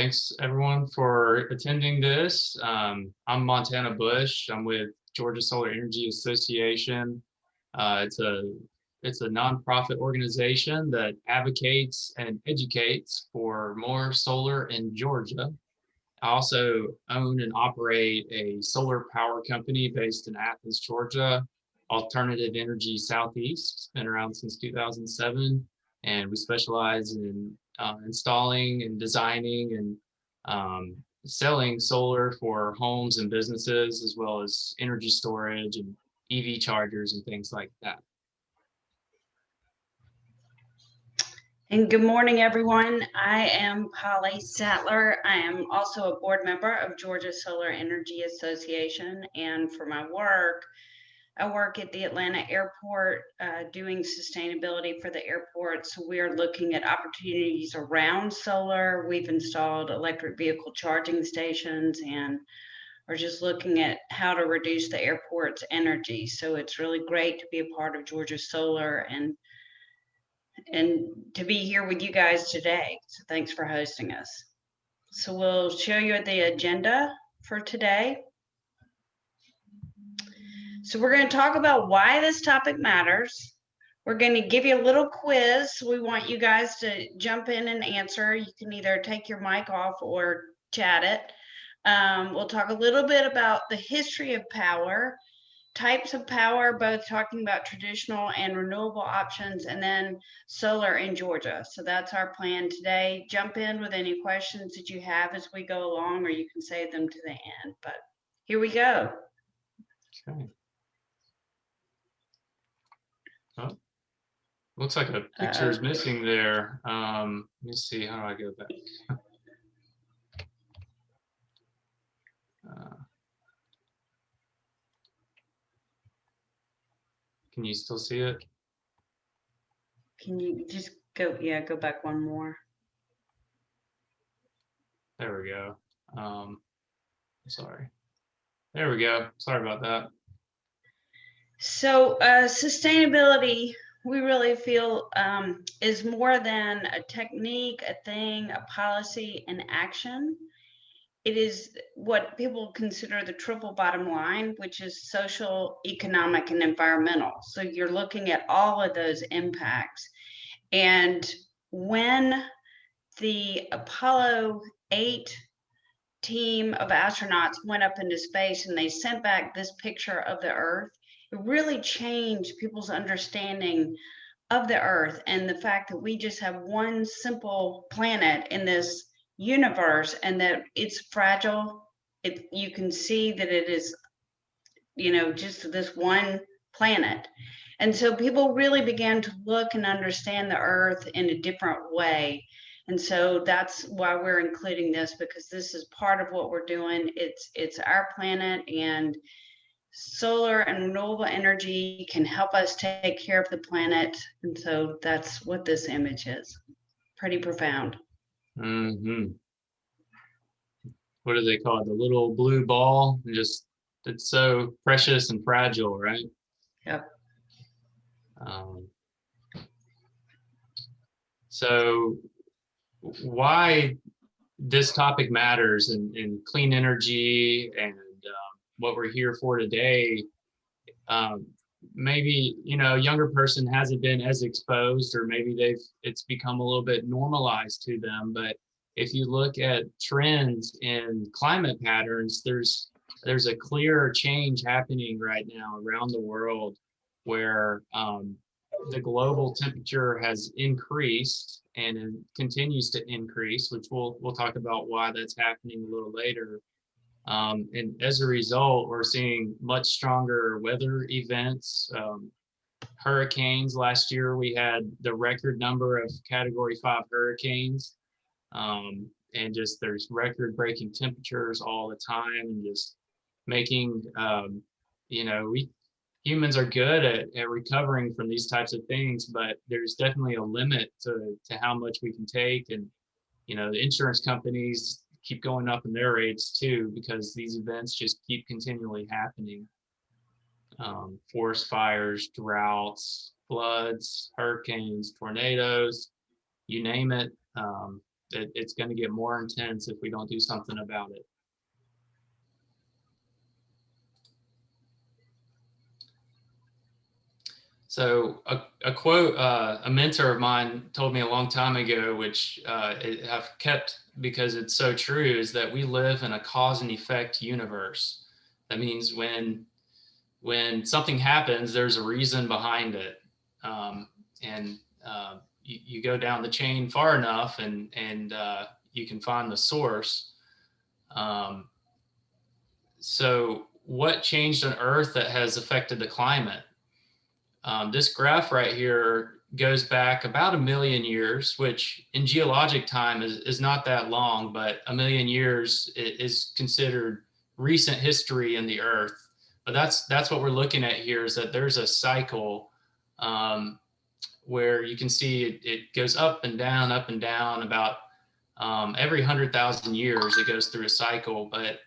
Thanks everyone for attending this. I'm Montana Busch. I'm with Georgia Solar Energy Association. It's a nonprofit organization that advocates and educates for more solar in Georgia. I also own and operate a solar power company based in Athens, Georgia, Alternative Energy Southeast. It's been around since 2007, and we specialize in installing and designing and selling solar for homes and businesses, as well as energy storage and EV chargers and things like that. And good morning, everyone. I am Polly Sattler. I am also a board member of Georgia Solar Energy Association. And for my work, I work at the Atlanta airport doing sustainability for the airport. So we are looking at opportunities around solar. We've installed electric vehicle charging stations and are just looking at how to reduce the airport's energy. So it's really great to be a part of Georgia Solar and to be here with you guys today. So thanks for hosting us. So we'll show you the agenda for today. So we're going to talk about why this topic matters. We're going to give you a little quiz. We want you guys to jump in and answer. You can either take your mic off or chat it. We'll talk a little bit about the history of power, types of power, both talking about traditional and renewable options, and then solar in Georgia. So that's our plan today. Jump in with any questions that you have as we go along, or you can save them to the end. But here we go. Okay. Oh, looks like a picture is missing there. Let me see, how do I go back? Can you still see it? Can you just go, go back one more. There we go. Sorry. There we go. Sorry about that. So sustainability, we really feel is more than a technique, a thing, a policy, an action. It is what people consider the triple bottom line, which is social, economic, and environmental. So you're looking at all of those impacts. And when the Apollo 8 team of astronauts went up into space and they sent back this picture of the Earth, it really changed people's understanding of the Earth and the fact that we just have one simple planet in this universe and that it's fragile. You can see that it is, just this one planet. And so people really began to look and understand the Earth in a different way. And so that's why we're including this, because this is part of what we're doing. It's our planet, and solar and renewable energy can help us take care of the planet. And so that's what this image is. Pretty profound. Mm-hmm. What do they call it? The little blue ball? Just, it's so precious and fragile, right? Yep. So why this topic matters in clean energy and what we're here for today, maybe a younger person hasn't been as exposed, or maybe it's become a little bit normalized to them. But if you look at trends in climate patterns, there's a clear change happening right now around the world where the global temperature has increased and it continues to increase, which we'll talk about why that's happening a little later. And as a result, we're seeing much stronger weather events. Hurricanes, last year we had the record number of Category 5 hurricanes, and just there's record-breaking temperatures all the time, and just making humans are good at recovering from these types of things, but there's definitely a limit to how much we can take. And the insurance companies keep going up in their rates too, because these events just keep continually happening. Forest fires, droughts, floods, hurricanes, tornadoes, you name it. it's going to get more intense if we don't do something about it. So a quote a mentor of mine told me a long time ago, which I've kept because it's so true, is that we live in a cause and effect universe. That means when something happens, there's a reason behind it, and you go down the chain far enough, and you can find the source. So what changed on Earth that has affected the climate? This graph right here goes back about 1,000,000 years, which in geologic time is not that long, but 1,000,000 years is considered recent history in the Earth. But that's what we're looking at here, is that there's a cycle where you can see it goes up and down about every 100,000 years it goes through a cycle. But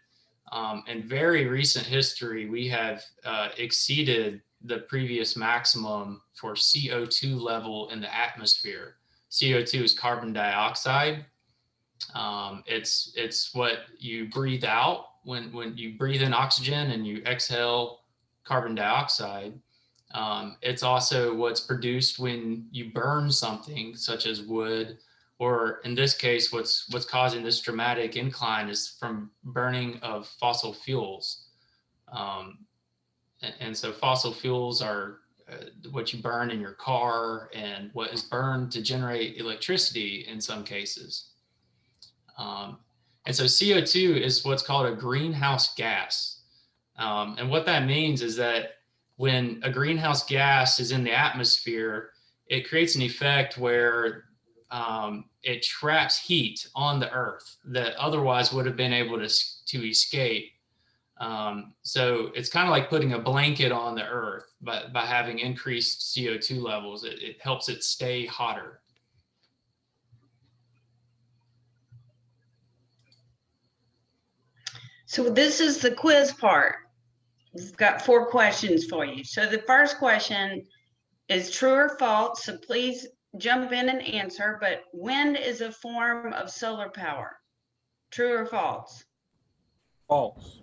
in very recent history, we have exceeded the previous maximum for CO2 level in the atmosphere. CO2 is carbon dioxide. It's what you breathe out when you breathe in oxygen and you exhale carbon dioxide. It's also what's produced when you burn something such as wood, or in this case, what's causing this dramatic incline is from burning of fossil fuels. And so fossil fuels are what you burn in your car and what is burned to generate electricity in some cases. And so CO2 is what's called a greenhouse gas. And what that means is that when a greenhouse gas is in the atmosphere, it creates an effect where it traps heat on the Earth that otherwise would have been able to escape. So it's kind of like putting a blanket on the Earth, but by having increased CO2 levels, it helps it stay hotter. So this is the quiz part. We've got 4 questions for you. So the first question is true or false. So please jump in and answer. But wind is a form of solar power. True or false? False.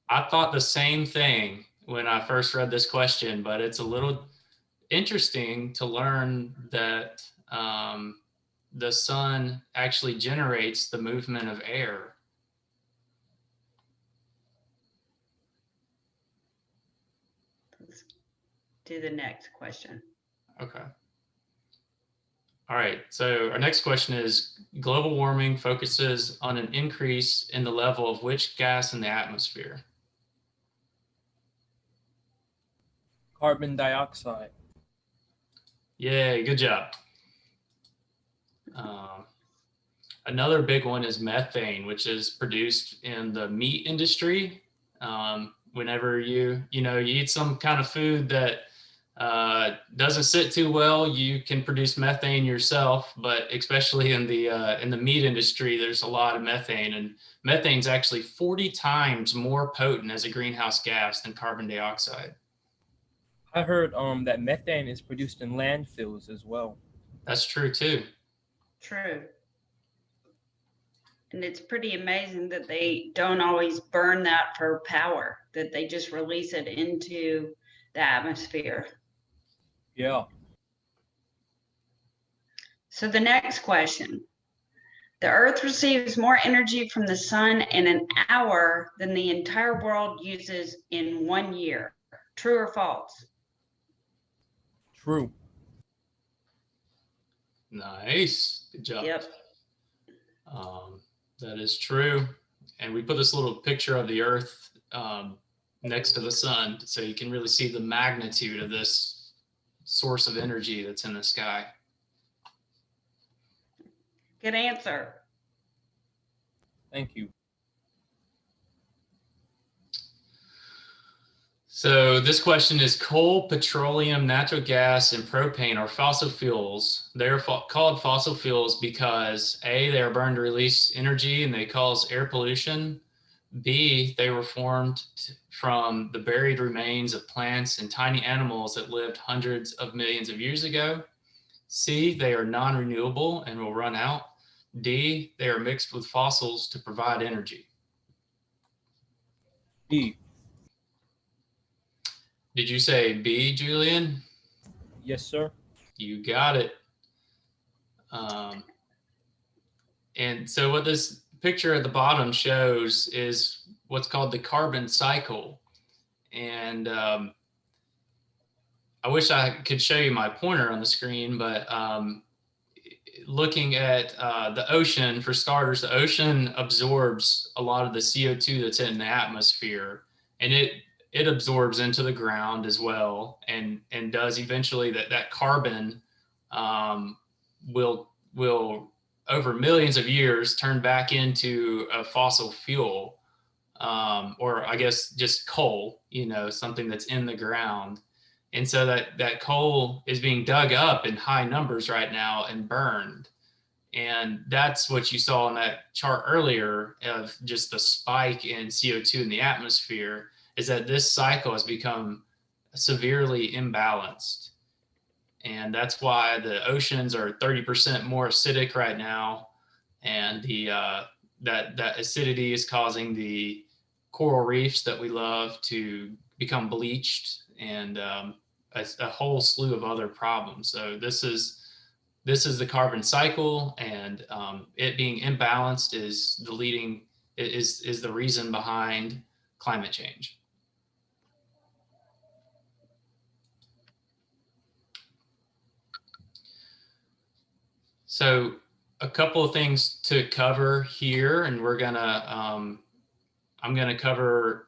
I thought the same thing when I first read this question, but it's a little interesting to learn that the sun actually generates the movement of air. Let's do the next question. Okay. All right, so our next question is, global warming focuses on an increase in the level of which gas in the atmosphere? Carbon dioxide. Yay, good job. Another big one is methane, which is produced in the meat industry. Whenever you eat some kind of food that doesn't sit too well, you can produce methane yourself. But especially in the meat industry, there's a lot of methane, and methane is actually 40 times more potent as a greenhouse gas than carbon dioxide. I heard that methane is produced in landfills as well. That's true too. True. And it's pretty amazing that they don't always burn that for power, that they just release it into the atmosphere. Yeah. So the next question. The Earth receives more energy from the sun in an hour than the entire world uses in 1 year. True or false? True. Nice. Good job. Yep. That is true. And we put this little picture of the Earth next to the sun, so you can really see the magnitude of this source of energy that's in the sky. Good answer. Thank you. So this question is, coal, petroleum, natural gas, and propane are fossil fuels. They're called fossil fuels because A, they are burned to release energy and they cause air pollution. B, they were formed from the buried remains of plants and tiny animals that lived hundreds of millions of years ago. C, they are non-renewable and will run out. D, they are mixed with fossils to provide energy. D. Did you say B, Julian? Yes, sir. You got it. And so what this picture at the bottom shows is what's called the carbon cycle. And I wish I could show you my pointer on the screen, but looking at the ocean, for starters, the ocean absorbs a lot of the CO2 that's in the atmosphere, and it absorbs into the ground as well, and does eventually that carbon will over millions of years turn back into a fossil fuel, or I guess just coal, something that's in the ground. And so that coal is being dug up in high numbers right now and burned. And that's what you saw in that chart earlier of just the spike in CO2 in the atmosphere, is that this cycle has become severely imbalanced. And that's why the oceans are 30% more acidic right now. And that acidity is causing the coral reefs that we love to become bleached, and a whole slew of other problems. So this is the carbon cycle, and it being imbalanced is the reason behind climate change. So a couple of things to cover here, and I'm gonna cover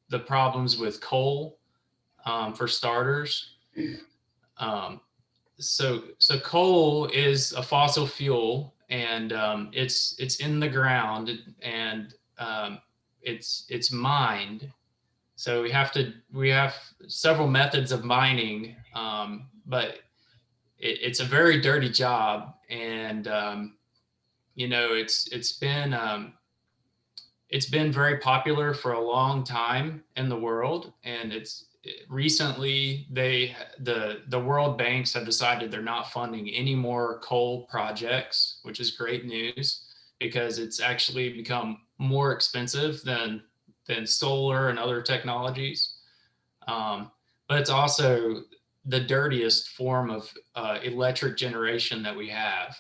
the problems with coal, for starters. So coal is a fossil fuel, and it's in the ground, and it's mined. So we have several methods of mining, but it's a very dirty job, and it's been very popular for a long time in the world, and recently the world banks have decided they're not funding any more coal projects, which is great news, because it's actually become more expensive than solar and other technologies. But it's also the dirtiest form of electric generation that we have.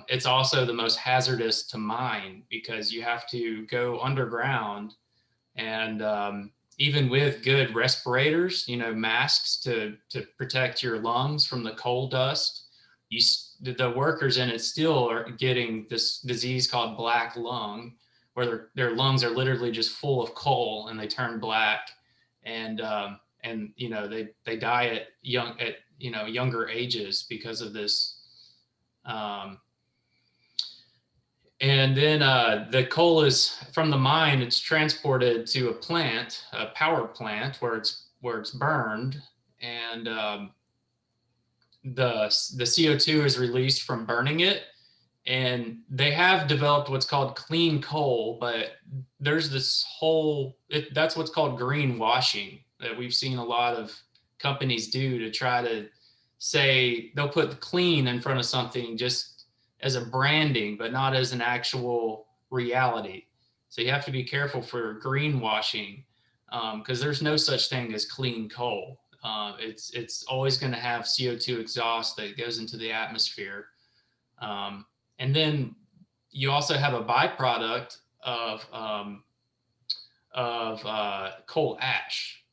It's also the most hazardous to mine, because you have to go underground, and even with good respirators, masks to protect your lungs from the coal dust, the workers in it still are getting this disease called black lung, where their lungs are literally just full of coal and they turn black, and they die at younger ages because of this. And then the coal is from the mine. It's transported to a power plant, where it's burned, and the CO2 is released from burning it. And they have developed what's called clean coal, but there's this that's what's called greenwashing that we've seen a lot of companies do, to try to say they'll put clean in front of something just as a branding, but not as an actual reality. So you have to be careful for greenwashing, because there's no such thing as clean coal. It's always going to have CO2 exhaust that goes into the atmosphere. And then you also have a byproduct of coal ash,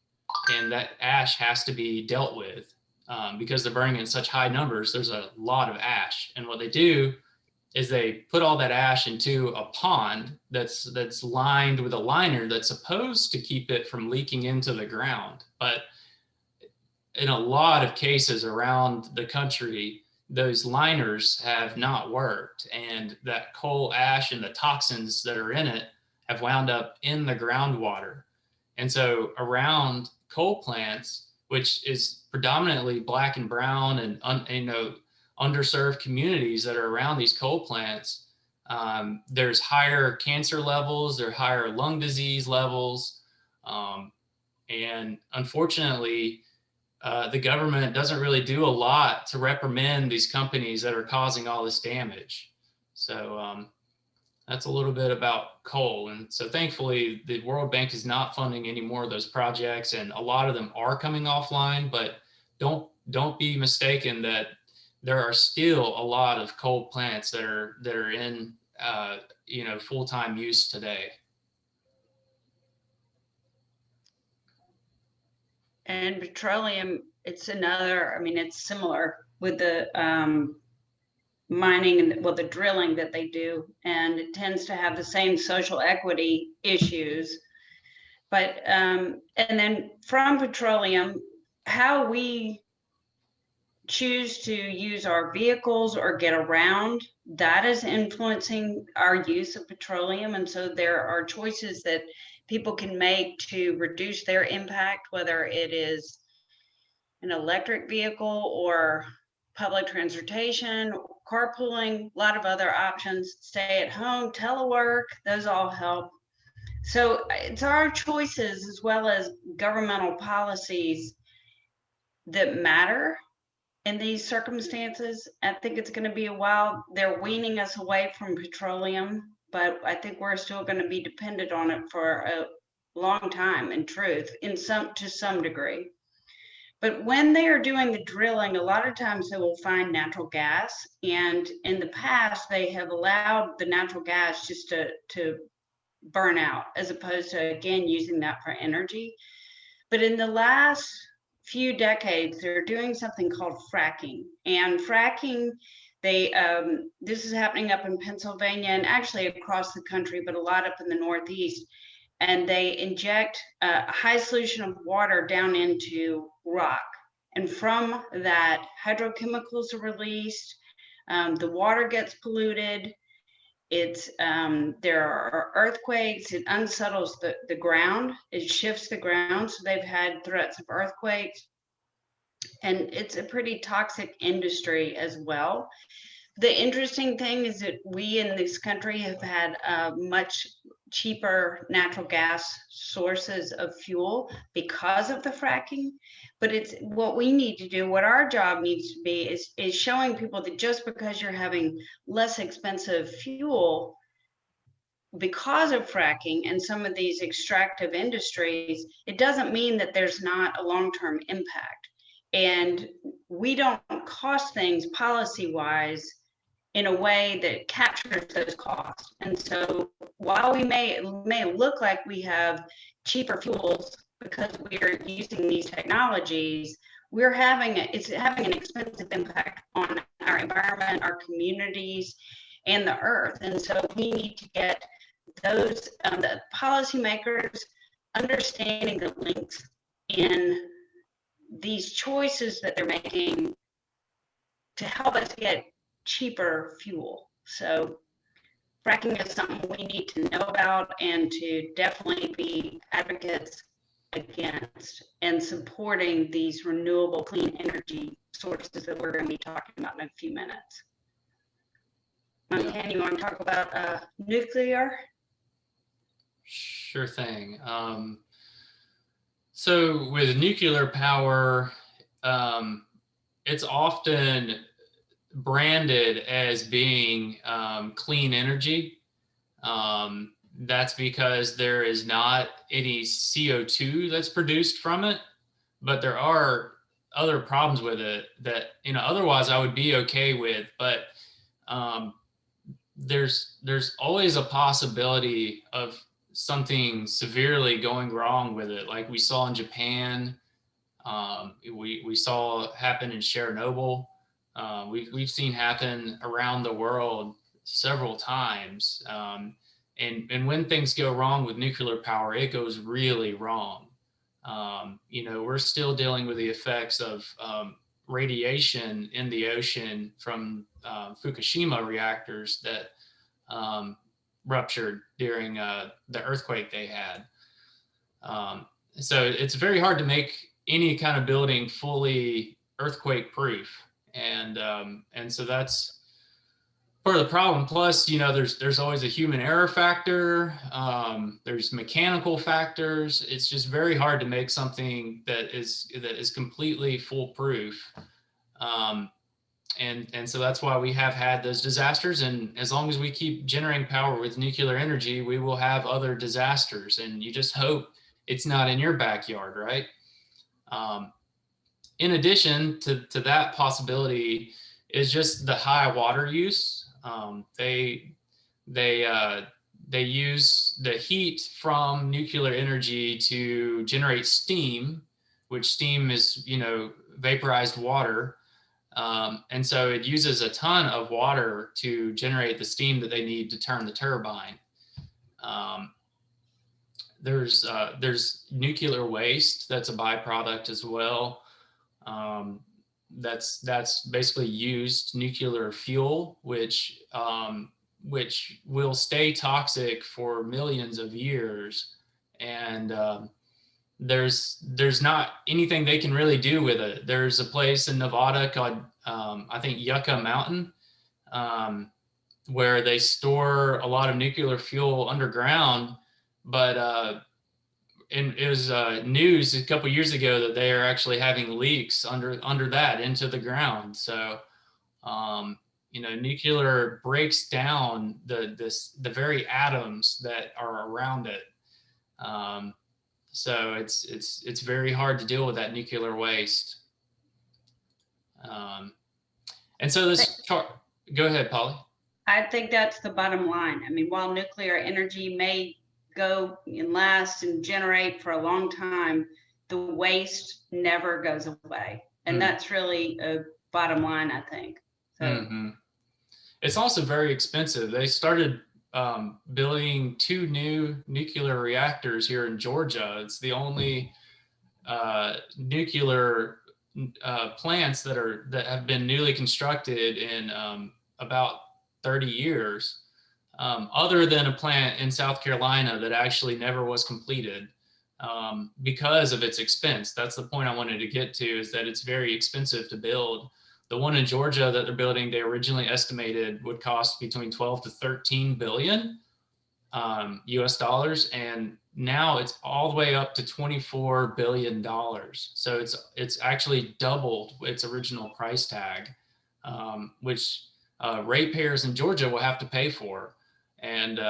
and that ash has to be dealt with, because they're burning in such high numbers. There's a lot of ash, and what they do is they put all that ash into a pond that's lined with a liner that's supposed to keep it from leaking into the ground. But in a lot of cases around the country, those liners have not worked, and that coal ash and the toxins that are in it have wound up in the groundwater. And so around coal plants, which is predominantly Black and brown and underserved communities that are around these coal plants, there's higher cancer levels, there are higher lung disease levels, and unfortunately, the government doesn't really do a lot to reprimand these companies that are causing all this damage. So that's a little bit about coal. And so thankfully, the World Bank is not funding any more of those projects, and a lot of them are coming offline. But don't be mistaken that there are still a lot of coal plants that are in full-time use today. And petroleum, it's another, I mean, it's similar with the mining and the drilling that they do, and it tends to have the same social equity issues. But and then from petroleum, how we choose to use our vehicles or get around, that is influencing our use of petroleum. And so there are choices that people can make to reduce their impact, whether it is an electric vehicle or public transportation, carpooling, a lot of other options, stay at home, telework, those all help. So it's our choices as well as governmental policies that matter in these circumstances. I think it's going to be a while. They're weaning us away from petroleum, but I think we're still going to be dependent on it for a long time, in truth, to some degree. But when they are doing the drilling, a lot of times they will find natural gas. And in the past, they have allowed the natural gas just to burn out, as opposed to, again, using that for energy. But in the last few decades, they're doing something called fracking. And fracking, this is happening up in Pennsylvania and actually across the country, but a lot up in the Northeast. And they inject a high solution of water down into rock. And from that, hydrochemicals are released, the water gets polluted, there are earthquakes, it unsettles the ground, it shifts the ground. So they've had threats of earthquakes, and it's a pretty toxic industry as well. The interesting thing is that we in this country have had much cheaper natural gas sources of fuel because of the fracking. But it's what we need to do, what our job needs to be is showing people that just because you're having less expensive fuel because of fracking and some of these extractive industries, it doesn't mean that there's not a long-term impact. And we don't cost things policy-wise in a way that captures those costs. And so while we may look like we have cheaper fuels because we are using these technologies, it's having an expensive impact on our environment, our communities, and the earth. And so we need to get those the policymakers understanding the links in these choices that they're making to help us get cheaper fuel. So fracking is something we need to know about and to definitely be advocates against, and supporting these renewable clean energy sources that we're going to be talking about in a few minutes. Montana, you want to talk about nuclear? Sure thing. So with nuclear power, it's often branded as being clean energy. That's because there is not any CO2 that's produced from it, but there are other problems with it that, otherwise I would be okay with. But there's always a possibility of something severely going wrong with it, like we saw in Japan. We saw happen in Chernobyl. We've seen happen around the world several times. And when things go wrong with nuclear power, it goes really wrong. We're still dealing with the effects of radiation in the ocean from Fukushima reactors that ruptured during the earthquake they had. So it's very hard to make any kind of building fully earthquake proof. And so that's part of the problem. Plus, there's always a human error factor. There's mechanical factors. It's just very hard to make something that is completely foolproof. And so that's why we have had those disasters. And as long as we keep generating power with nuclear energy, we will have other disasters. And you just hope it's not in your backyard, right? In addition to that possibility is just the high water use. They use the heat from nuclear energy to generate steam, which steam is vaporized water, and so it uses a ton of water to generate the steam that they need to turn the turbine. There's nuclear waste that's a byproduct as well. That's basically used nuclear fuel, which will stay toxic for millions of years, and there's not anything they can really do with it. There's a place in Nevada called I think Yucca Mountain, where they store a lot of nuclear fuel underground, but and it was news a couple years ago that they are actually having leaks under that into the ground. So, nuclear breaks down the very atoms that are around it. So it's very hard to deal with that nuclear waste. And so this chart. Go ahead, Polly. I think that's the bottom line. I mean, while nuclear energy may go and last and generate for a long time, the waste never goes away. And that's really a bottom line, I think. So. It's also very expensive. They started building 2 new nuclear reactors here in Georgia. It's the only nuclear plants that have been newly constructed in about 30 years. Other than a plant in South Carolina that actually never was completed because of its expense. That's the point I wanted to get to, is that it's very expensive to build. The one in Georgia that they're building, they originally estimated would cost between 12 to 13 billion US dollars, and now it's all the way up to $24 billion. So it's actually doubled its original price tag, which ratepayers in Georgia will have to pay for. And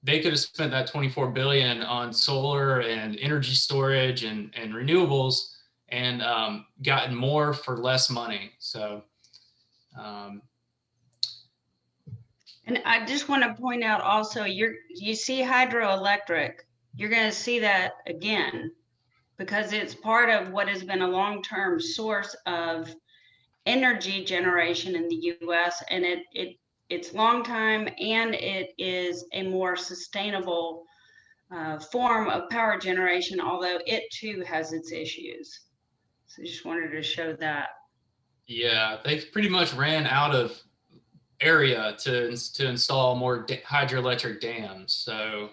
they could have spent that 24 billion on solar and energy storage and renewables, and gotten more for less money. So, and I just want to point out also, you see hydroelectric, you're going to see that again, because it's part of what has been a long-term source of energy generation in the U.S. and it's long time, and it is a more sustainable form of power generation, although it too has its issues. So I just wanted to show that. Yeah, they've pretty much ran out of area to install more hydroelectric dams. So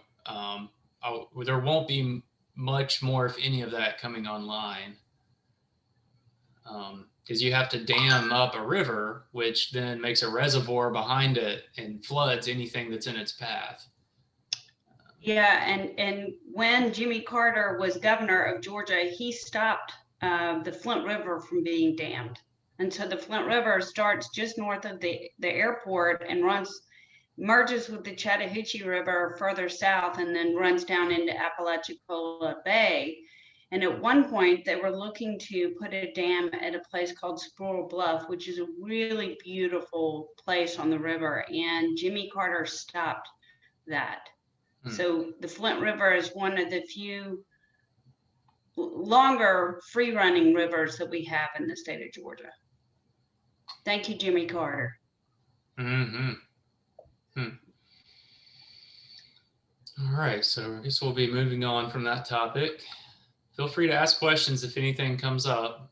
there won't be much more, if any, of that coming online. Because you have to dam up a river, which then makes a reservoir behind it and floods anything that's in its path. Yeah, and when Jimmy Carter was governor of Georgia, he stopped the Flint River from being dammed. And so the Flint River starts just north of the airport and merges with the Chattahoochee River further south, and then runs down into Apalachicola Bay. And at one point, they were looking to put a dam at a place called Squirrel Bluff, which is a really beautiful place on the river. And Jimmy Carter stopped that. So the Flint River is one of the few longer free-running rivers that we have in the state of Georgia. Thank you, Jimmy Carter. All right, so I guess we'll be moving on from that topic. Feel free to ask questions if anything comes up.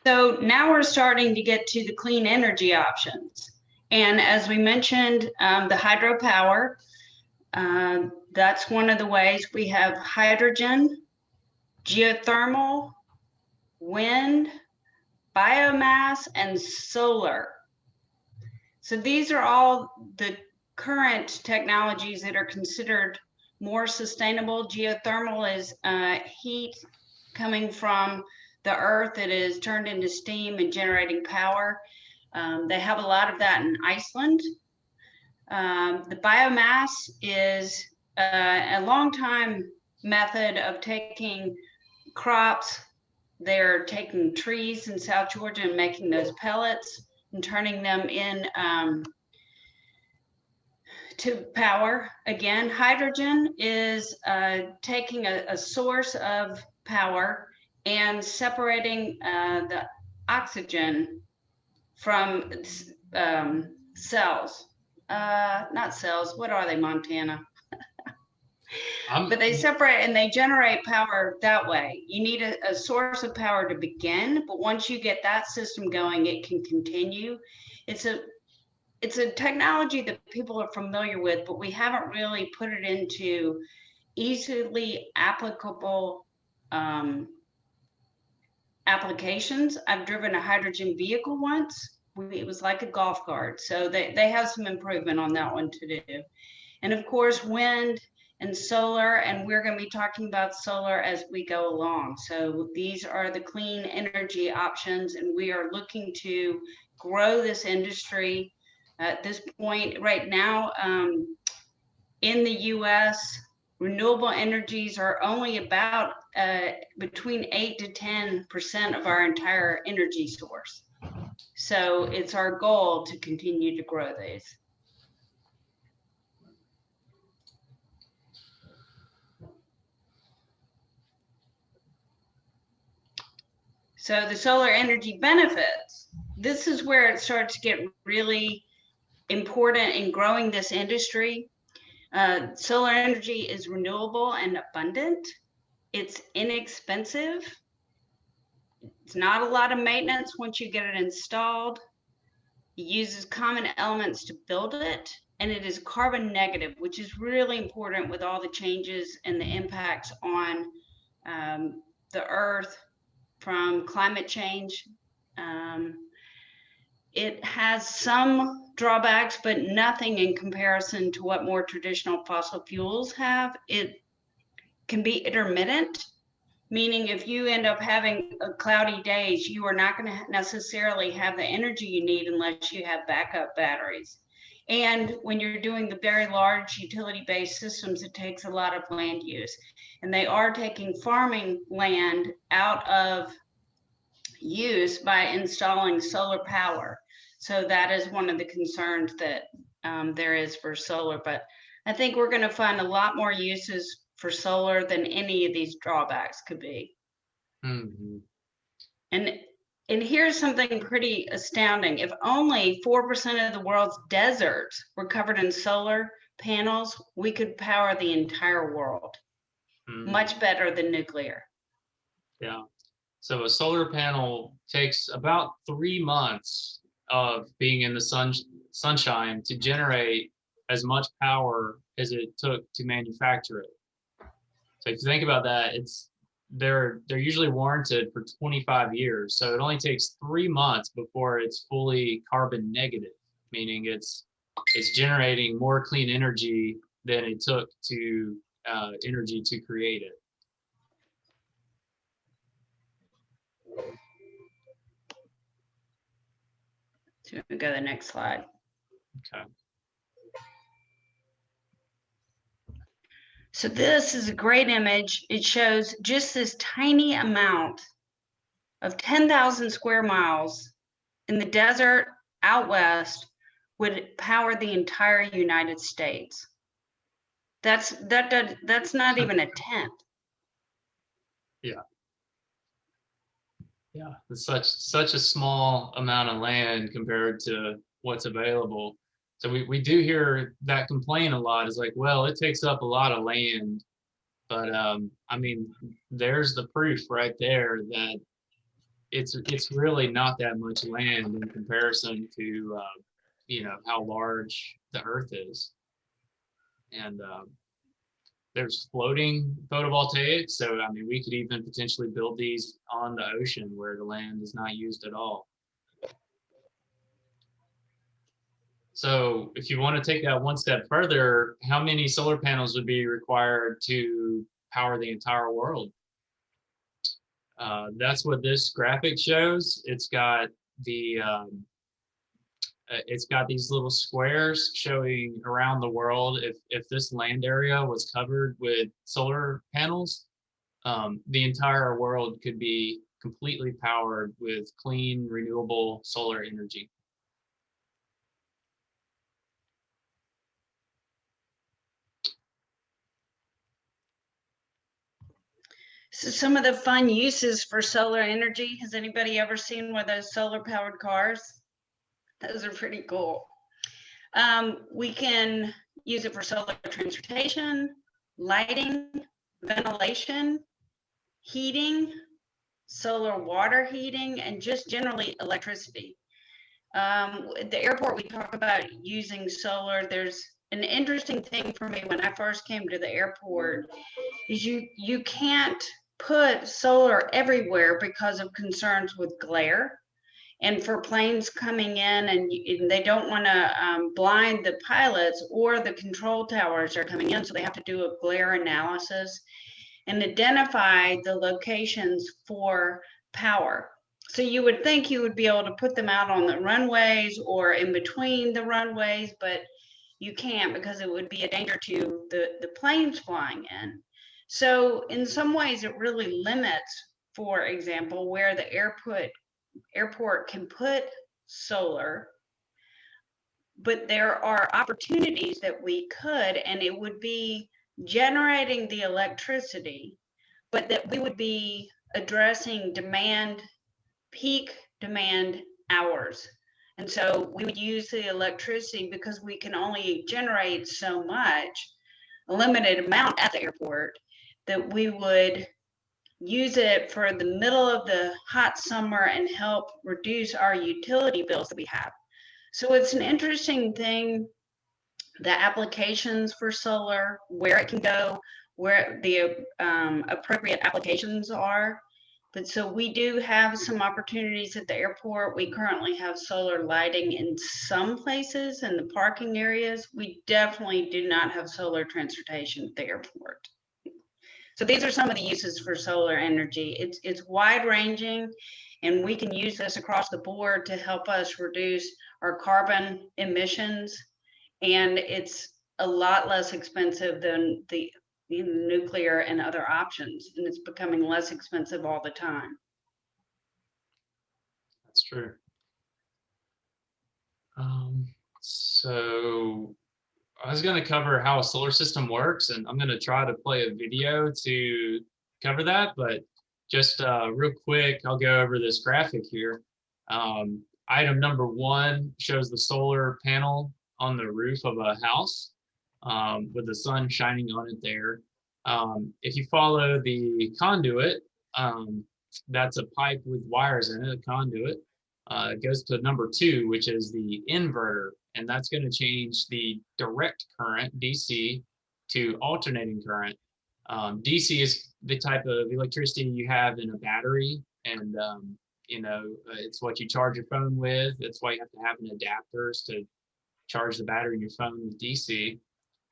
So now we're starting to get to the clean energy options. And as we mentioned, the hydropower, that's one of the ways. We have hydrogen, geothermal, wind, biomass, and solar. So these are all the current technologies that are considered more sustainable. Geothermal is heat coming from the earth that is turned into steam and generating power. They have a lot of that in Iceland. The biomass is a long time method of taking crops. They're taking trees in South Georgia and making those pellets and turning them in to power. Again, hydrogen is taking a source of power and separating the oxygen from cells. Not cells, what are they, Montana? But they separate and they generate power that way. You need a source of power to begin, but once you get that system going, it can continue. It's a technology that people are familiar with, but we haven't really put it into easily applicable applications. I've driven a hydrogen vehicle once. It was like a golf cart. So they have some improvement on that one to do. And of course, wind and solar, and we're going to be talking about solar as we go along. So these are the clean energy options, and we are looking to grow this industry. At this point right now, in the US, renewable energies are only about between 8 to 10% of our entire energy source. So it's our goal to continue to grow these. So the solar energy benefits, this is where it starts to get really important in growing this industry. Solar energy is renewable and abundant. It's inexpensive. It's not a lot of maintenance once you get it installed. It uses common elements to build it, and it is carbon negative, which is really important with all the changes and the impacts on the earth from climate change. It has some drawbacks, but nothing in comparison to what more traditional fossil fuels have. It can be intermittent, meaning if you end up having cloudy days, you are not going to necessarily have the energy you need unless you have backup batteries. And when you're doing the very large utility-based systems, it takes a lot of land use. And they are taking farming land out of use by installing solar power. So that is one of the concerns that there is for solar. But I think we're going to find a lot more uses for solar than any of these drawbacks could be. Mm-hmm. And here's something pretty astounding. If only 4% of the world's deserts were covered in solar panels, we could power the entire world. Mm-hmm. Much better than nuclear. Yeah. So a solar panel takes about 3 months of being in the sunshine to generate as much power as it took to manufacture it. So if you think about that, they're usually warranted for 25 years. So it only takes 3 months before it's fully carbon negative, meaning it's generating more clean energy than it took to energy to create it. So we go to the next slide. Okay. So this is a great image. It shows just this tiny amount of 10,000 square miles in the desert out west would power the entire United States. That's not even a tenth. Yeah. Yeah, it's such a small amount of land compared to what's available. So we do hear that complaint a lot. Is like, well, it takes up a lot of land, but I mean, there's the proof right there that it's really not that much land in comparison to how large the Earth is, and there's floating photovoltaics. So, I mean, we could even potentially build these on the ocean where the land is not used at all. So if you want to take that one step further, how many solar panels would be required to power the entire world? That's what this graphic shows. It's got these little squares showing around the world. If this land area was covered with solar panels, the entire world could be completely powered with clean, renewable solar energy. So some of the fun uses for solar energy, has anybody ever seen one of those solar powered cars? Those are pretty cool. We can use it for solar transportation, lighting, ventilation, heating, solar water heating, and just generally electricity. At the airport, we talk about using solar. There's an interesting thing for me when I first came to the airport is you can't put solar everywhere because of concerns with glare. And for planes coming in and they don't want to blind the pilots or the control towers are coming in, so they have to do a glare analysis and identify the locations for power. So you would think you would be able to put them out on the runways or in between the runways, but you can't because it would be a danger to the planes flying in. So in some ways it really limits, for example, where the airport can put solar, but there are opportunities that we could, and it would be generating the electricity, but that we would be addressing demand, peak demand hours. And so we would use the electricity because we can only generate so much, a limited amount at the airport, that we would use it for the middle of the hot summer and help reduce our utility bills that we have. So it's an interesting thing, the applications for solar, where it can go, where the appropriate applications are. But so we do have some opportunities at the airport. We currently have solar lighting in some places in the parking areas. We definitely do not have solar transportation at the airport. So these are some of the uses for solar energy. It's wide ranging, and we can use this across the board to help us reduce our carbon emissions. And it's a lot less expensive than the nuclear and other options, and it's becoming less expensive all the time. That's true. So I was going to cover how a solar system works, and I'm going to try to play a video to cover that, but just real quick, I'll go over this graphic here. Item number 1 shows the solar panel on the roof of a house with the sun shining on it there. If you follow the conduit, that's a pipe with wires in it, a conduit. It goes to number 2, which is the inverter, and that's going to change the direct current, DC, to alternating current. DC is the type of electricity you have in a battery, and it's what you charge your phone with. That's why you have to have an adapter to charge the battery in your phone with DC.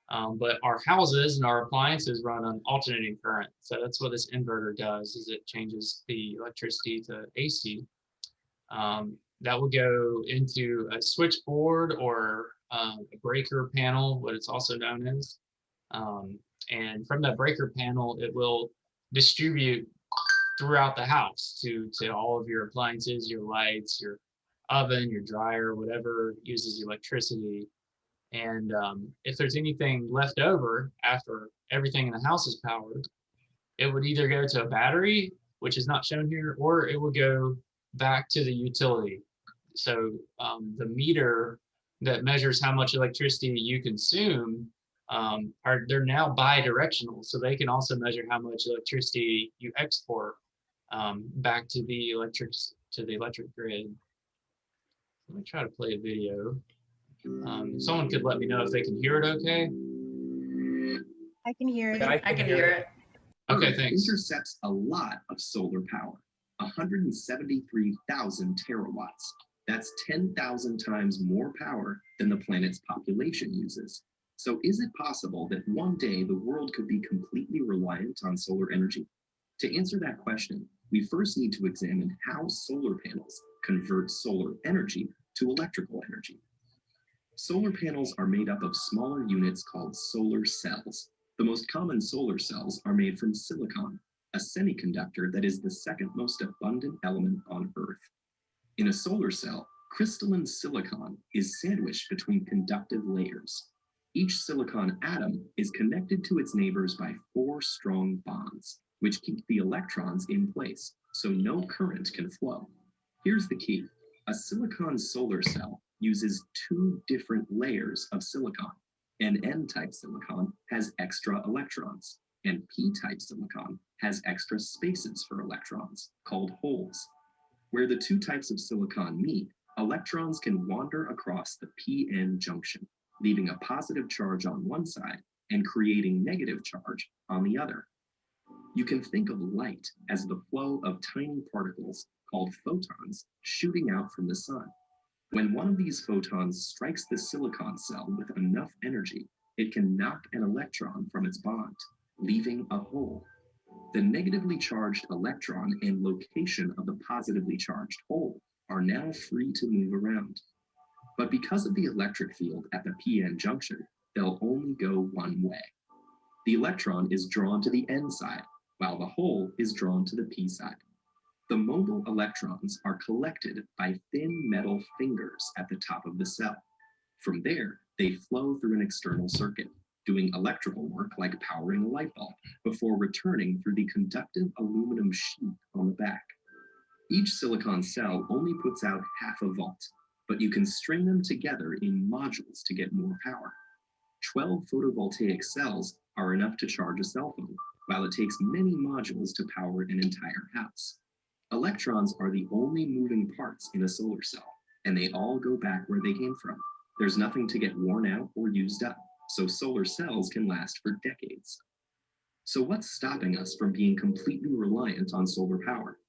But our houses and our appliances run on alternating current. So that's what this inverter does, is it changes the electricity to AC. That will go into a switchboard or a breaker panel, what it's also known as. And from that breaker panel, it will distribute throughout the house to all of your appliances, your lights, your oven, your dryer, whatever uses electricity. And if there's anything left over after everything in the house is powered, it would either go to a battery, which is not shown here, or it would go back to the utility. So the meter that measures how much electricity you consume they're now bi-directional, so they can also measure how much electricity you export back to the electric grid. Let me try to play a video. Someone could let me know if they can hear it okay. I can hear it. Yeah, I can hear it. Okay, Earth thanks. intercepts a lot of solar power, 173,000 terawatts. That's 10,000 times more power than the planet's population uses. So is it possible that one day the world could be completely reliant on solar energy? To answer that question, we first need to examine how solar panels convert solar energy to electrical energy. Solar panels are made up of smaller units called solar cells. The most common solar cells are made from silicon, a semiconductor that is the second most abundant element on Earth. In a solar cell, crystalline silicon is sandwiched between conductive layers. Each silicon atom is connected to its neighbors by 4 strong bonds, which keep the electrons in place so no current can flow. Here's the key. A silicon solar cell uses 2 different layers of silicon. An N-type silicon has extra electrons, and P-type silicon has extra spaces for electrons, called holes. Where the 2 types of silicon meet, electrons can wander across the p-n junction, leaving a positive charge on one side and creating negative charge on the other. You can think of light as the flow of tiny particles called photons shooting out from the sun. When one of these photons strikes the silicon cell with enough energy, it can knock an electron from its bond, leaving a hole. The negatively charged electron and location of the positively charged hole are now free to move around. But because of the electric field at the p-n junction, they'll only go one way. The electron is drawn to the n side, while the hole is drawn to the p side. The mobile electrons are collected by thin metal fingers at the top of the cell. From there, they flow through an external circuit, doing electrical work like powering a light bulb, before returning through the conductive aluminum sheet on the back. Each silicon cell only puts out half a volt, but you can string them together in modules to get more power. 12 photovoltaic cells are enough to charge a cell phone, while it takes many modules to power an entire house. Electrons are the only moving parts in a solar cell, and they all go back where they came from. There's nothing to get worn out or used up, so solar cells can last for decades. So what's stopping us from being completely reliant on solar power?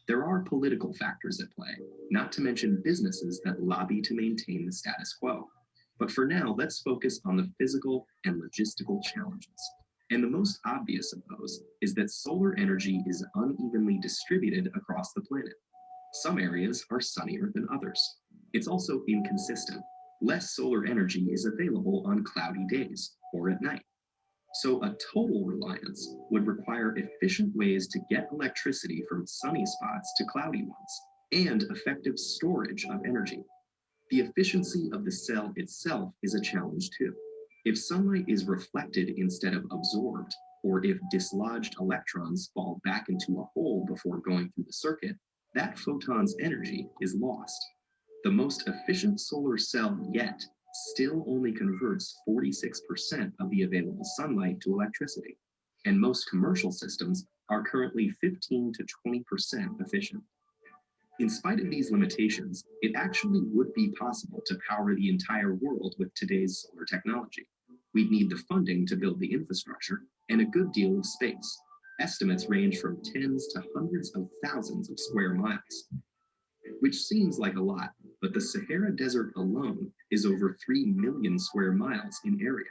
There are political factors at play, not to mention businesses that lobby to maintain the status quo. But for now, let's focus on the physical and logistical challenges. And the most obvious of those is that solar energy is unevenly distributed across the planet. Some areas are sunnier than others. It's also inconsistent. Less solar energy is available on cloudy days or at night. So a total reliance would require efficient ways to get electricity from sunny spots to cloudy ones, and effective storage of energy. The efficiency of the cell itself is a challenge too. If sunlight is reflected instead of absorbed, or if dislodged electrons fall back into a hole before going through the circuit, that photon's energy is lost. The most efficient solar cell yet still only converts 46% of the available sunlight to electricity, and most commercial systems are currently 15 to 20% efficient. In spite of these limitations, it actually would be possible to power the entire world with today's solar technology. We'd need the funding to build the infrastructure and a good deal of space. Estimates range from tens to hundreds of thousands of square miles, which seems like a lot, but the Sahara Desert alone is over 3 million square miles in area.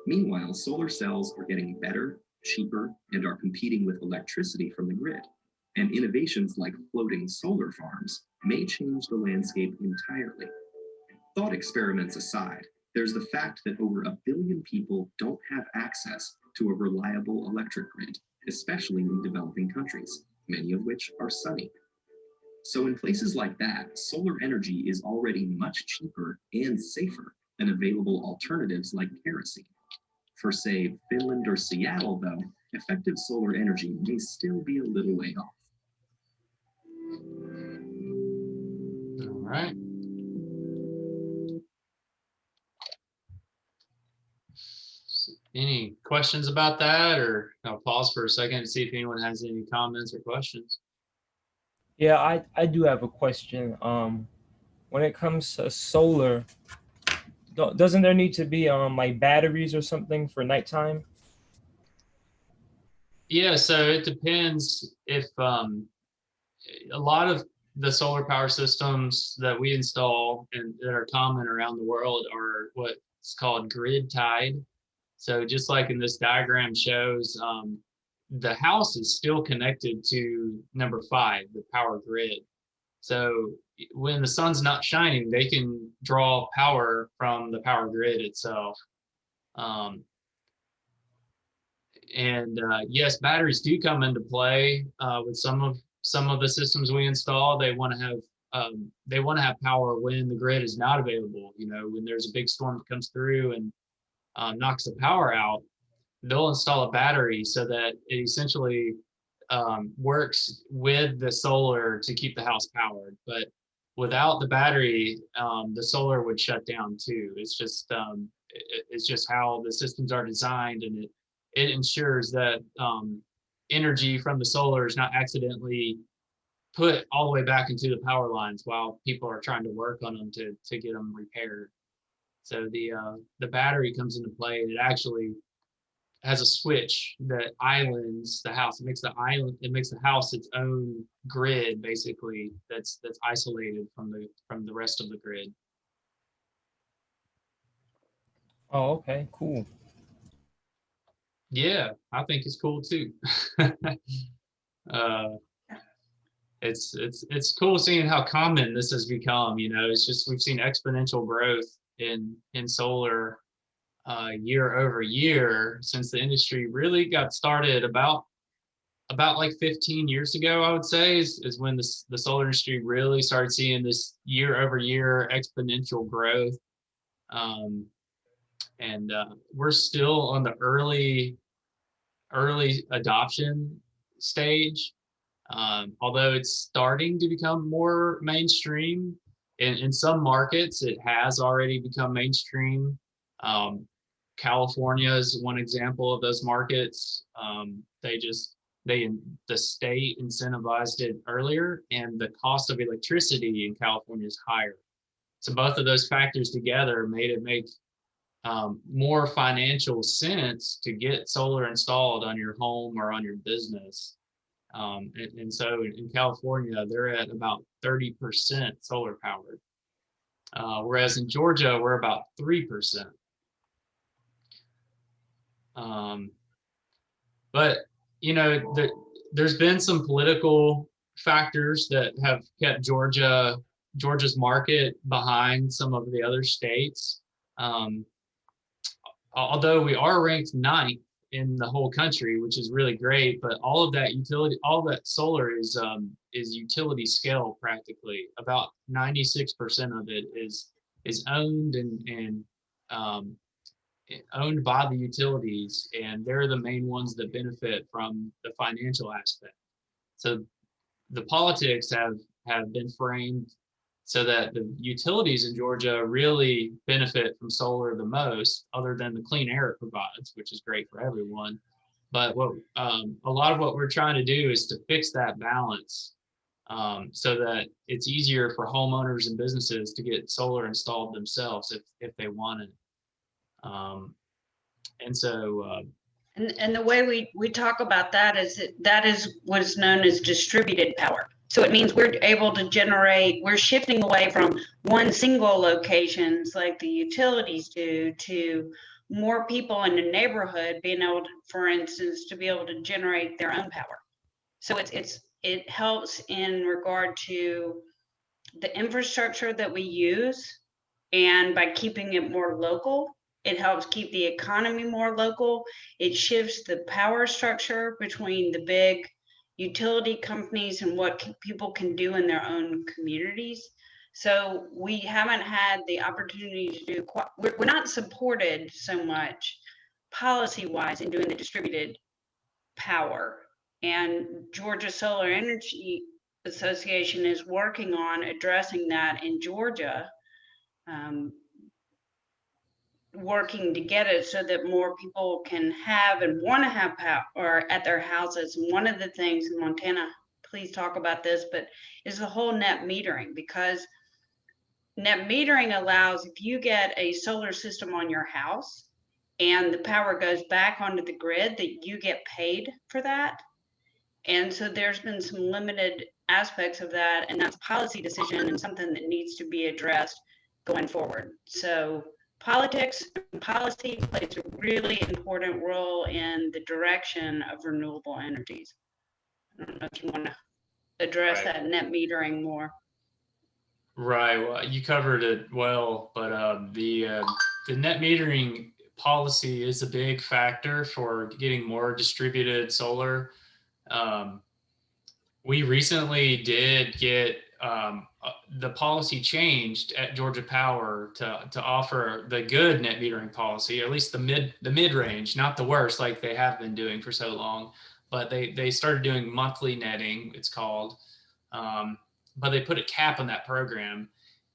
Meanwhile, solar cells are getting better, cheaper, and are competing with electricity from the grid. And innovations like floating solar farms may change the landscape entirely. Thought experiments aside, there's the fact that over 1 billion people don't have access to a reliable electric grid, especially in developing countries, many of which are sunny. So in places like that, solar energy is already much cheaper and safer than available alternatives like kerosene. For say, Finland or Seattle though, effective solar energy may still be a little way off. All right. Any questions about that, or I'll pause for a second to see if anyone has any comments or questions. Yeah, I do have a question. When it comes to solar, Doesn't there need to be like batteries or something for nighttime? Yeah, so it depends if a lot of the solar power systems that we install and that are common around the world are what's called grid tied. So just like in this diagram shows, the house is still connected to number 5, the power grid. So when the sun's not shining, they can draw power from the power grid itself. Um, and yes, batteries do come into play with some of the systems we install. They want to have power when the grid is not available. You know, when there's a big storm that comes through and knocks the power out, they'll install a battery so that it essentially works with the solar to keep the house powered. But without the battery, the solar would shut down too. It's just how the systems are designed, and it ensures that energy from the solar is not accidentally put all the way back into the power lines while people are trying to work on them to get them repaired. So the battery comes into play, and it actually has a switch that islands the house. It makes the house its own grid, basically, that's isolated from the rest of the grid. Oh, okay, cool. Yeah, I think it's cool too. uh, it's cool seeing how common this has become. You know, it's just we've seen exponential growth in solar year over year since the industry really got started about like 15 years ago. I would say is when the solar industry really started seeing this year over year exponential growth. Um, and we're still on the early adoption stage. Although it's starting to become more mainstream. In some markets, it has already become mainstream. Um, California is one example of those markets. The state incentivized it earlier, and the cost of electricity in California is higher. So both of those factors together made it make more financial sense to get solar installed on your home or on your business. And so in California, they're at about 30% solar powered, whereas in Georgia, we're about 3%. But, you know, there's been some political factors that have kept Georgia's market behind some of the other states. Although we are ranked 9th in the whole country, which is really great, but all that solar is utility scale practically. About 96% of it is owned and um, owned by the utilities, and they're the main ones that benefit from the financial aspect. So the politics have been framed so that the utilities in Georgia really benefit from solar the most, other than the clean air it provides, which is great for everyone. But what a lot of what we're trying to do is to fix that balance, so that it's easier for homeowners and businesses to get solar installed themselves if they want it. And so And the way we talk about that is what is known as distributed power. So it means we're able to generate, we're shifting away from one single locations like the utilities do to more people in the neighborhood being able to, for instance, to be able to generate their own power. So it helps in regard to the infrastructure that we use, and by keeping it more local, it helps keep the economy more local. It shifts the power structure between the big utility companies and what people can do in their own communities. So we haven't had the opportunity to do we're not supported so much policy wise in doing the distributed power. And Georgia Solar Energy Association is working on addressing that in Georgia, working to get it so that more people can have and want to have power at their houses. And one of the things in Montana, please talk about this, but is the whole net metering, because net metering allows, if you get a solar system on your house and the power goes back onto the grid, that you get paid for that. And so there's been some limited aspects of that, and that's a policy decision and something that needs to be addressed going forward. So politics and policy plays a really important role in the direction of renewable energies. I don't know if you want to address Right. that net metering more. Right. Well, you covered it well, but the net metering policy is a big factor for getting more distributed solar. Um, we recently did get the policy changed at Georgia Power to offer the good net metering policy, or at least the mid range, not the worst like they have been doing for so long. But they started doing monthly netting, it's called. But they put a cap on that program,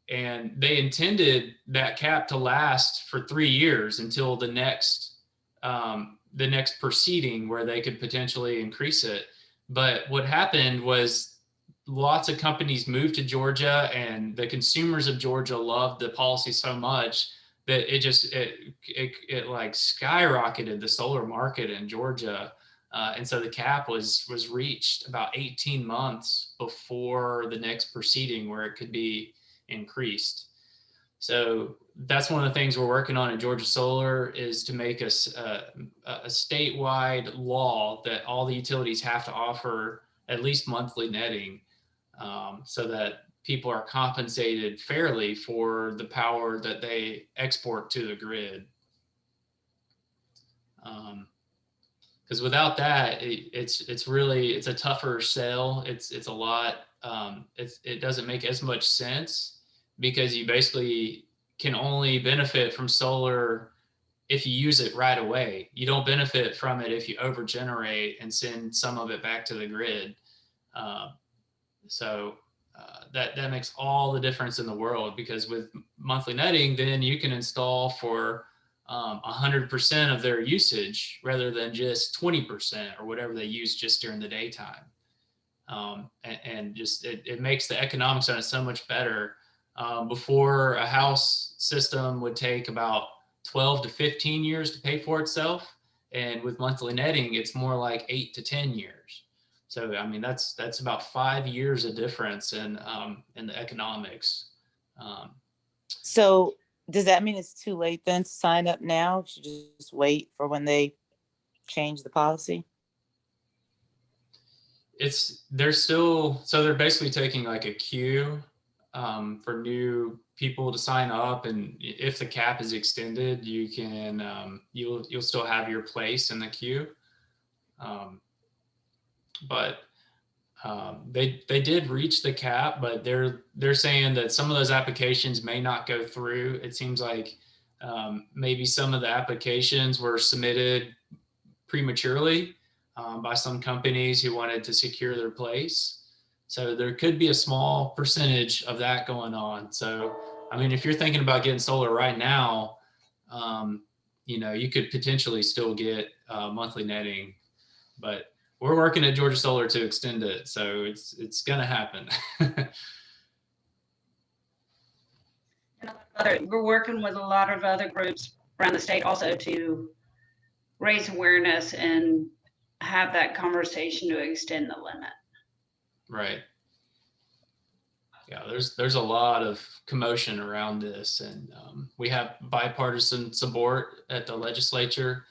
and they intended that cap to last for 3 years until the next proceeding where they could potentially increase it. But what happened was lots of companies moved to Georgia, and the consumers of Georgia loved the policy so much that it like skyrocketed the solar market in Georgia. And so the cap was reached about 18 months before the next proceeding where it could be increased. So that's one of the things we're working on at Georgia Solar, is to make a statewide law that all the utilities have to offer at least monthly netting, so that people are compensated fairly for the power that they export to the grid. Because without that, it's a tougher sell. It's a lot. It doesn't make as much sense, because you basically can only benefit from solar if you use it right away. You don't benefit from it if you overgenerate and send some of it back to the grid. So that makes all the difference in the world, because with monthly netting, then you can install for 100% of their usage rather than just 20% or whatever they use just during the daytime. And just it makes the economics on it so much better. Before, a house system would take about 12 to 15 years to pay for itself. And with monthly netting, it's more like 8 to 10 years. So, I mean, that's about 5 years of difference in the economics. So does that mean it's too late then to sign up now? Should you just wait for when they change the policy? They're basically taking like a queue for new people to sign up, and if the cap is extended, you can you'll still have your place in the queue. But they did reach the cap, but they're saying that some of those applications may not go through. It seems like maybe some of the applications were submitted prematurely by some companies who wanted to secure their place. So there could be a small percentage of that going on. So, I mean, if you're thinking about getting solar right now, you could potentially still get monthly netting, but we're working at Georgia Solar to extend it. So it's going to happen. We're working with a lot of other groups around the state also to raise awareness and have that conversation to extend the limit. Right. Yeah, there's a lot of commotion around this, and we have bipartisan support at the legislature.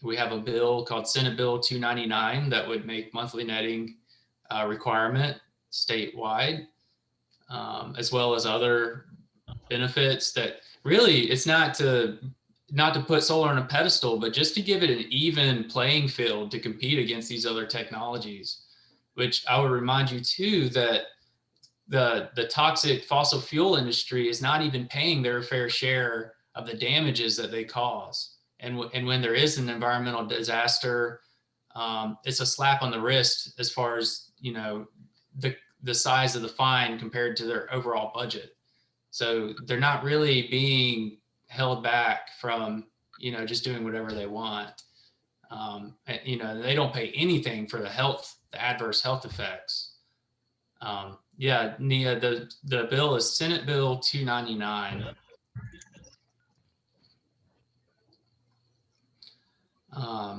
We have a bill called Senate Bill 299 that would make monthly netting requirement statewide, as well as other benefits that really, it's not to put solar on a pedestal, but just to give it an even playing field to compete against these other technologies, which I would remind you too, that the toxic fossil fuel industry is not even paying their fair share of the damages that they cause. And when there is an environmental disaster, it's a slap on the wrist as far as, the size of the fine compared to their overall budget. So they're not really being held back from, just doing whatever they want. They don't pay anything for the adverse health effects. Yeah, Nia, the bill is Senate Bill 299.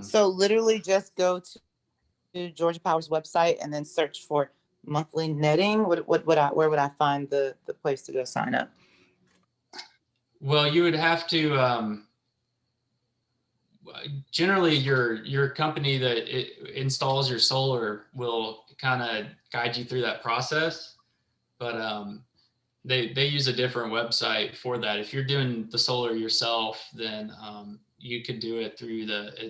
So literally just go to Georgia Power's website and then search for monthly netting. Where would I find the place to go sign up? Well, you would have to, generally your company that installs your solar will kind of guide you through that process, but they use a different website for that. If you're doing the solar yourself, then you could do it through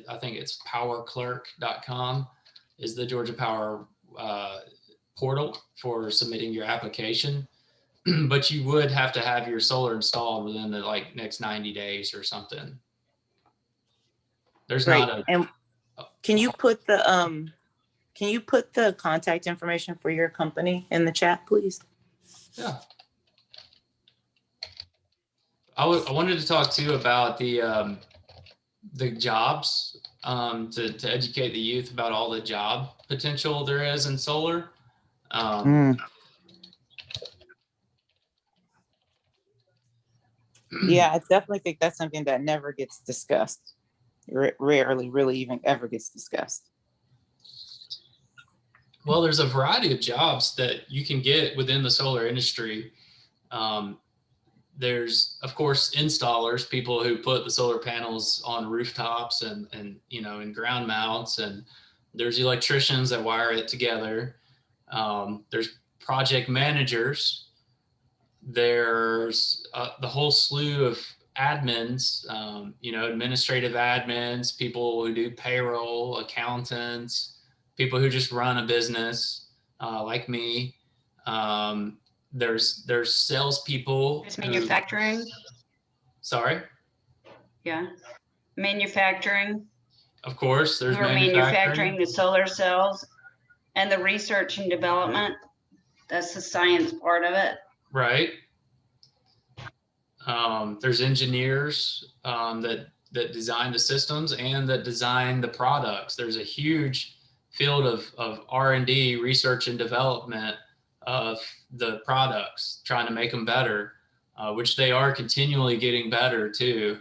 I think it's powerclerk.com is the Georgia Power portal for submitting your application. But you would have to have your solar installed within the like next 90 days or something. There's Great. not a. And can you put the contact information for your company in the chat, please? Yeah. I wanted to talk too about the jobs, to educate the youth about all the job potential there is in solar. Yeah, I definitely think that's something that never gets discussed. Rarely really even ever gets discussed. Well, there's a variety of jobs that you can get within the solar industry. There's, of course, installers, people who put the solar panels on rooftops and in ground mounts, and there's electricians that wire it together. There's project managers. There's the whole slew of admins, administrative admins, people who do payroll, accountants, people who just run a business, like me. There's salespeople. It's manufacturing. Sorry. Yeah, manufacturing. Of course, there's Who are manufacturing the solar cells, and the research and development. That's the science part of it. Right. There's engineers that design the systems and that design the products. There's a huge field of R&D, research and development of the products, trying to make them better, which they are continually getting better too.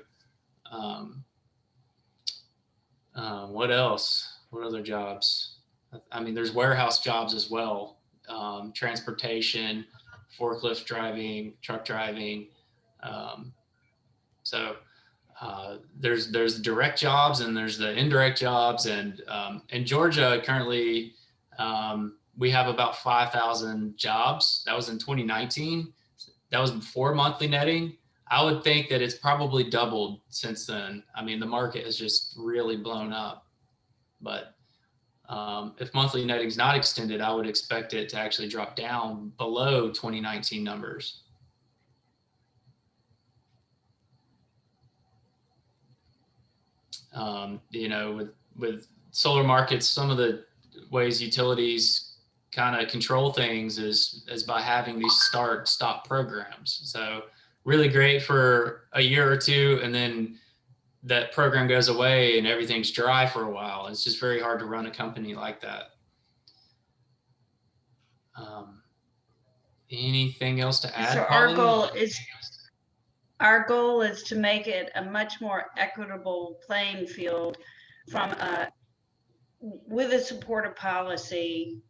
What else? What other jobs? I mean, there's warehouse jobs as well, transportation, forklift driving, truck driving. So there's direct jobs and there's the indirect jobs, and in Georgia currently we have about 5,000 jobs. That was in 2019. That was before monthly netting. I would think that it's probably doubled since then. I mean, the market has just really blown up. But if monthly netting is not extended, I would expect it to actually drop down below 2019 numbers. With solar markets, some of the ways utilities kind of control things is by having these start-stop programs. So really great for a year or two, and then that program goes away and everything's dry for a while. It's just very hard to run a company like that. Anything else to add? So Polly? our goal is to make it a much more equitable playing field from with a supportive policy,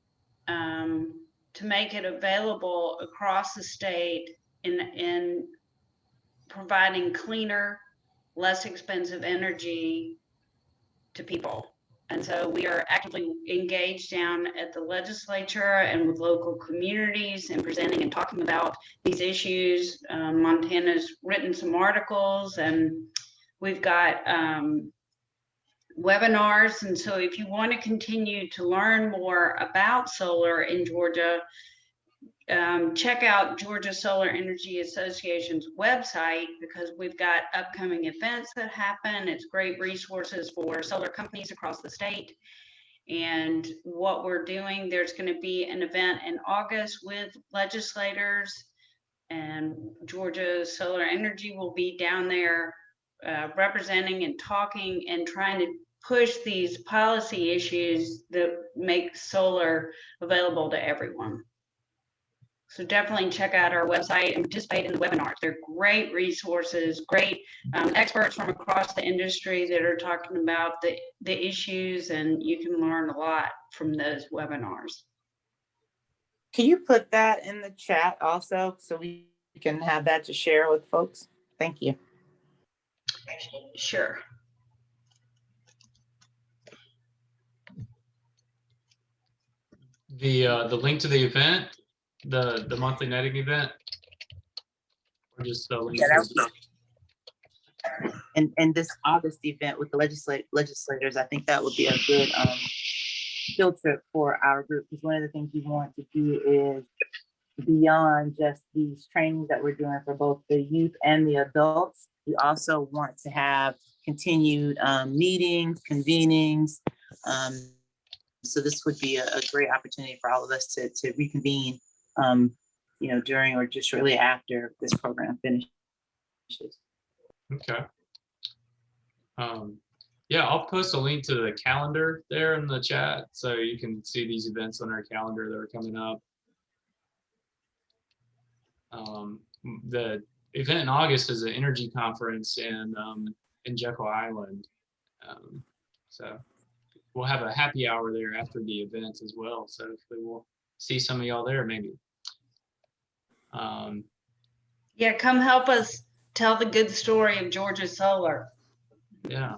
to make it available across the state in providing cleaner, less expensive energy to people. And so we are actively engaged down at the legislature and with local communities and presenting and talking about these issues. Montana's written some articles, and we've got webinars. And so if you want to continue to learn more about solar in Georgia, check out Georgia Solar Energy Association's website, because we've got upcoming events that happen. It's great resources for solar companies across the state. And what we're doing, there's going to be an event in August with legislators, and Georgia Solar Energy will be down there representing and talking and trying to push these policy issues that make solar available to everyone. So definitely check out our website and participate in the webinars. They're great resources, great experts from across the industry that are talking about the issues, and you can learn a lot from those webinars. Can you put that in the chat also so we can have that to share with folks? Thank you. Sure. The link to the event, the monthly netting event, or just the link. Yeah, and this August event with the legislators, I think that would be a good field trip for our group, because one of the things we want to do is, beyond just these trainings that we're doing for both the youth and the adults, we also want to have continued meetings, convenings. So this would be a great opportunity for all of us to reconvene, during or just shortly after this program finishes. Okay. Yeah, I'll post a link to the calendar there in the chat so you can see these events on our calendar that are coming up. The event in August is an energy conference in Jekyll Island. So we'll have a happy hour there after the event as well. So hopefully we'll see some of y'all there maybe. Yeah, come help us tell the good story of Georgia Solar. Yeah.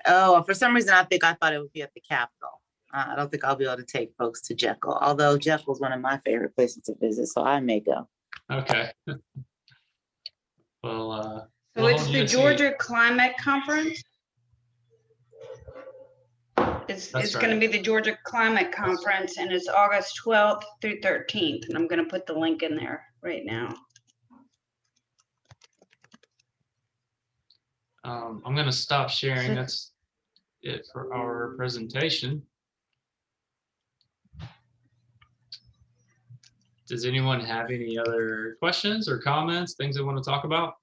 Oh, for some reason, I thought it would be at the Capitol. I don't think I'll be able to take folks to Jekyll, although Jekyll is one of my favorite places to visit, so I may go. Okay. Well, So we'll it's hold you the a seat. Georgia Climate Conference. It's That's going to right. be the Georgia Climate Conference, and it's August 12th through 13th. And I'm going to put the link in there right now. I'm going to stop sharing. That's it for our presentation. Does anyone have any other questions or comments, things they want to talk about?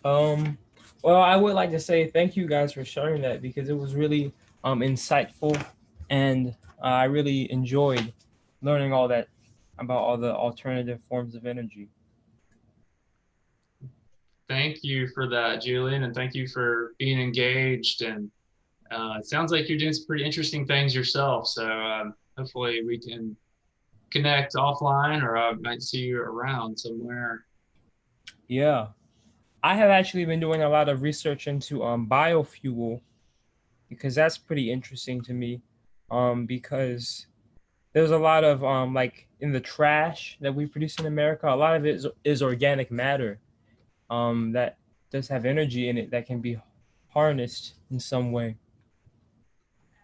Well, I would like to say thank you guys for sharing that, because it was really insightful, and I really enjoyed learning all that about all the alternative forms of energy. Thank you for that, Julian, and thank you for being engaged. And it sounds like you're doing some pretty interesting things yourself. So hopefully we can connect offline, or I might see you around somewhere. Yeah, I have actually been doing a lot of research into biofuel, because that's pretty interesting to me. Because there's a lot of like in the trash that we produce in America, a lot of it is organic matter that does have energy in it that can be harnessed in some way.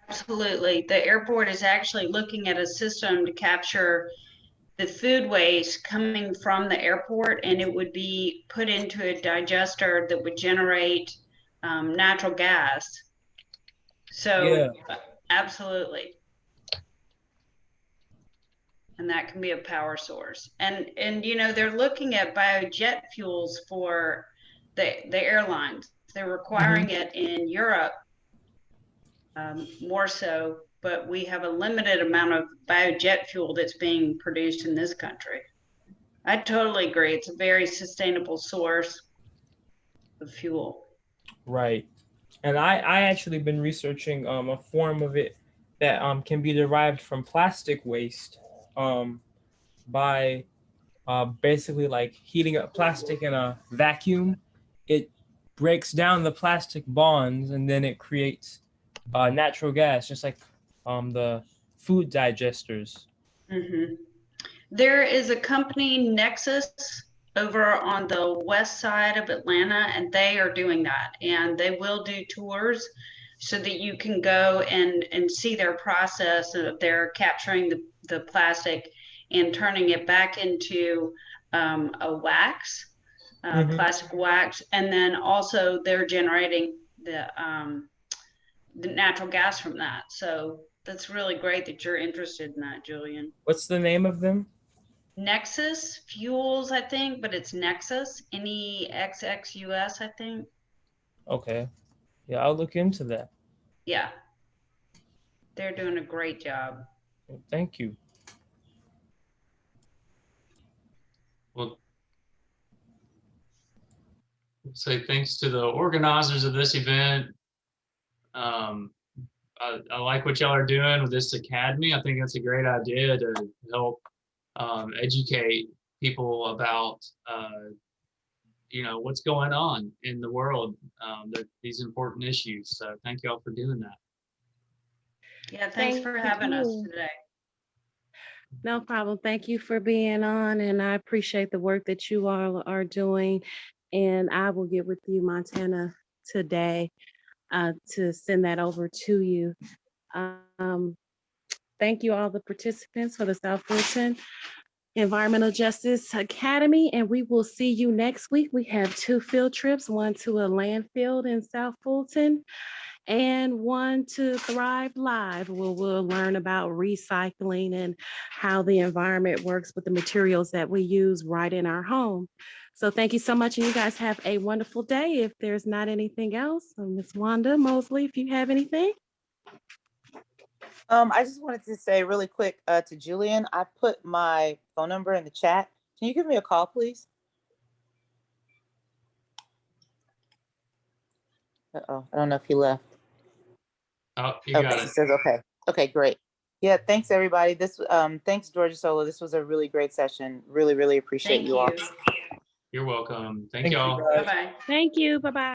Absolutely. The airport is actually looking at a system to capture the food waste coming from the airport, and it would be put into a digester that would generate natural gas. So Yeah. absolutely. And that can be a power source. And they're looking at biojet fuels for the airlines. They're requiring it in Europe more so, but we have a limited amount of biojet fuel that's being produced in this country. I totally agree. It's a very sustainable source of fuel. Right. And I actually been researching a form of it that can be derived from plastic waste by basically like heating up plastic in a vacuum. It breaks down the plastic bonds, and then it creates natural gas, just like the food digesters. Mm-hmm. There is a company, Nexus, over on the west side of Atlanta, and they are doing that. And they will do tours so that you can go and see their process of they're capturing the plastic and turning it back into a wax, plastic wax. And then also they're generating the natural gas from that. So that's really great that you're interested in that, Julian. What's the name of them? Nexus Fuels, I think, but it's Nexus, Nexxus, I think. Okay. Yeah, I'll look into that. Yeah. They're doing a great job. Thank you. Well, say thanks to the organizers of this event. I like what y'all are doing with this academy. I think that's a great idea to help educate people about what's going on in the world, these important issues. So thank y'all for doing that. Yeah, thanks for having us you. today. No problem. Thank you for being on, and I appreciate the work that you all are doing. And I will get with you, Montana, today to send that over to you. Thank you, all the participants for the South Fulton Environmental Justice Academy, and we will see you next week. We have 2 field trips, one to a landfill in South Fulton and one to Thrive Live, where we'll learn about recycling and how the environment works with the materials that we use right in our home. So thank you so much, and you guys have a wonderful day. If there's not anything else, Ms. Wanda Mosley, if you have anything. I just wanted to say really quick to Julian, I put my phone number in the chat. Can you give me a call, please? Uh-oh, I don't know if he left. Oh, you got Okay, he it. says okay. Okay, great. Yeah, thanks everybody. Thanks Georgia Solo. This was a really great session. Really, really appreciate Thank you all. you. You're welcome. Thank Thank you, y'all. guys. Bye-bye. Thank you. Bye-bye.